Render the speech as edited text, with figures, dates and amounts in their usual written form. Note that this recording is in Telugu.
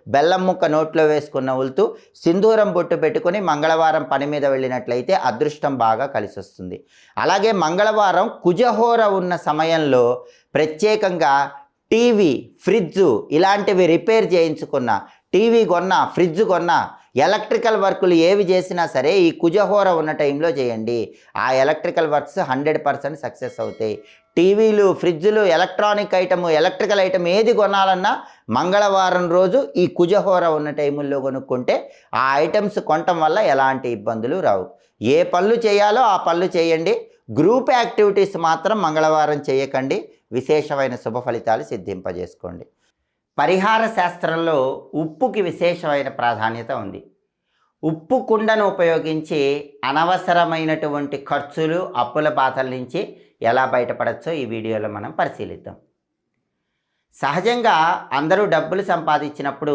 బెల్లం ముక్క నోట్లో వేసుకున్న ఉల్తూ సింధూరం బొట్టు పెట్టుకొని మంగళవారం పని మీద వెళ్ళినట్లయితే అదృష్టం బాగా కలిసి వస్తుంది. అలాగే మంగళవారం కుజహోర ఉన్న సమయంలో ప్రత్యేకంగా టీవీ, ఫ్రిడ్జు ఇలాంటివి రిపేర్ చేయించుకున్న, టీవీ కొన్నా, ఫ్రిడ్జ్ కొన్నా, ఎలక్ట్రికల్ వర్కులు ఏవి చేసినా సరే ఈ కుజహోర ఉన్న టైంలో చేయండి. ఆ ఎలక్ట్రికల్ వర్క్స్ 100% సక్సెస్ అవుతాయి. టీవీలు, ఫ్రిడ్జ్లు, ఎలక్ట్రికల్ ఐటమ్ ఏది కొనాలన్నా మంగళవారం రోజు ఈ కుజహోర ఉన్న టైముల్లో కొనుక్కుంటే ఆ ఐటమ్స్ కొనటం వల్ల ఎలాంటి ఇబ్బందులు రావు. ఏ పనులు చేయాలో ఆ పనులు చేయండి. గ్రూప్ యాక్టివిటీస్ మాత్రం మంగళవారం చేయకండి. విశేషమైన శుభ ఫలితాలు సిద్ధింపజేసుకోండి. పరిహార శాస్త్రంలో ఉప్పుకి విశేషమైన ప్రాధాన్యత ఉంది. ఉప్పు కుండను ఉపయోగించి అనవసరమైనటువంటి ఖర్చులు, అప్పుల బాధల నుంచి ఎలా బయటపడచ్చో ఈ వీడియోలో మనం పరిశీలిద్దాం. సహజంగా అందరూ డబ్బులు సంపాదించినప్పుడు